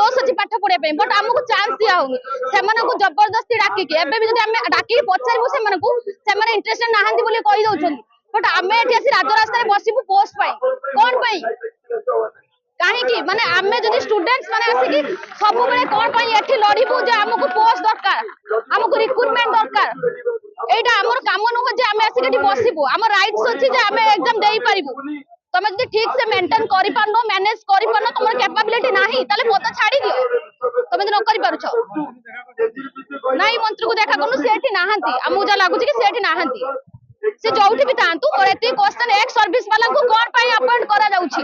जोश अच्छी पाठ पढ़ाई बट आमको चांस दिया हो जबरदस्ती डाकिकी एवं भी जब डाकिकी पचारू से इंटरेस्टेड ना कही दौरान बट आम ये राजरास्ता बसबू पोस्ट कौन कहीं माने आमे जदि स्टूडेंट्स माने आसिकी सब बेले कोन पई एठी लड़ीबू जे हमकु पोस्ट दरकार हमकु रिक्रूटमेंट दरकार एटा हमर काम नुह जे आमे आसिकी एठी बसिबू हमर राइट्स अछि जे आमे एग्जाम देई परिबू तमे जदि ठीक से मेंटेन करि पारनो मैनेज करि पारनो तमर कैपेबिलिटी नाही ताले मत छाडी दियो तमे न करि पारुछो नाही मंत्री को देखा कोनु सेठी नाहंती हमु जा लागु कि सेठी नाहंती से जोठी भी तांतु और एते क्वेश्चन एक सर्विस वाला को कोन पई अपॉइंट करा जाउछि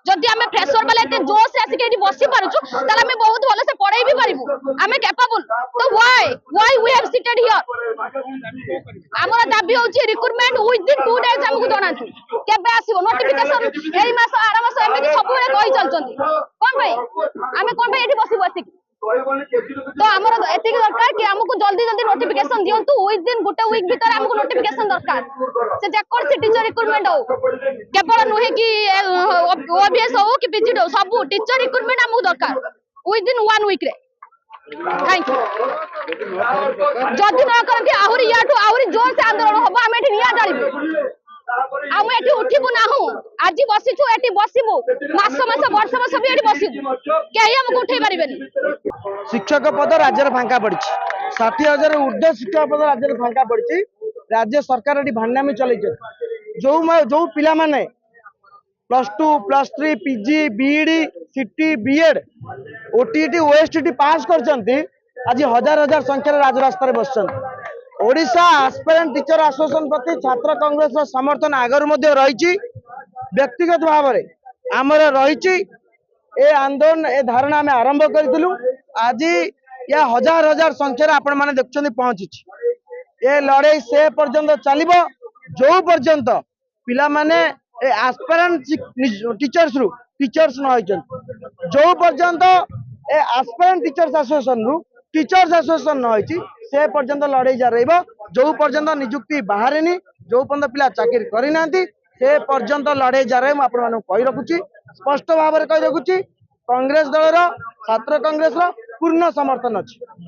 जदि हमें फ्रेशर वाला एते जोश से आसी के एठी बसी पारुछु ताले हमें बहुत भलो से पढ़ाई भी परिबु हमें कैपेबल तो why we have seated here हमर दाबी होछि रिक्रूटमेंट विद इन 2 डेज हमकु जणातु केबे आसीबो नोटिफिकेशन एई मास आर मास एमे सब बेले कहि चलचंती कोन पई एठी बसी बसी तो आमर एति दरकार कि हमकु जल्दी जल्दी notification दियंतु with in Gute week भीतर हमकु नोटिफिकेशन दरकार से जेकोर से टीचर रिक्रूटमेंट हो केवल नुहे कि ओबीएस हो कि पीजी हो सब टीचर रिक्रूटमेंट हमकु दरकार विद इन 1 वीक रे थैंक यू जदि न करके आहुरी याठू आहुरी जोर से आंदोलन होबो हम एठी निया जालिबु हम एठी उठिबु नाहु आज बसिछु एठी बसिबु मास वर्ष वर्ष भी एठी बसिबु केही हमकु उठै परिबेनी शिक्षक पद राज्य फांका पड़ी 60,000 ऊर्ध्व शिक्षक पद राज्य फांका पड़ी राज्य सरकार ये भांडामी चल जो पिला माने +2 +3 पीजी बीईडी सीटी बीएड ओटीटी ओएसटीटी पास करछंती आज हजार हजार संख्यार राजरास्ता बस ओडिशा एस्पिरेंट टीचर एसोसिएशन प्रति छात्र कांग्रेस समर्थन आगरू रही व्यक्तिगत भाव में आमर रही ए आंदोलन ए धारणा आम आरंभ करूँ आज या हजार हजार संख्यार आपण मैंने देखुं पहुंची ए लड़ाई से पर्यंत चलो जो पर्यंत पिला माने एस्पिरेंट टीचर्स रु टीचर्स न जो पर्यंत ए एस्पिरेंट टीचर्स एसोसिएशन न होती से पर्यंत लड़ाई जारी जो पर्यंत निजुक्ति बाहर जो पर्यंत पिला चाकरी करना से पर्यंत लड़ाई जारी मुझे कही रखुची स्पष्ट भाव में कही रखुची कांग्रेस दलर छात्र कांग्रेस पूर्ण समर्थन अच्छी।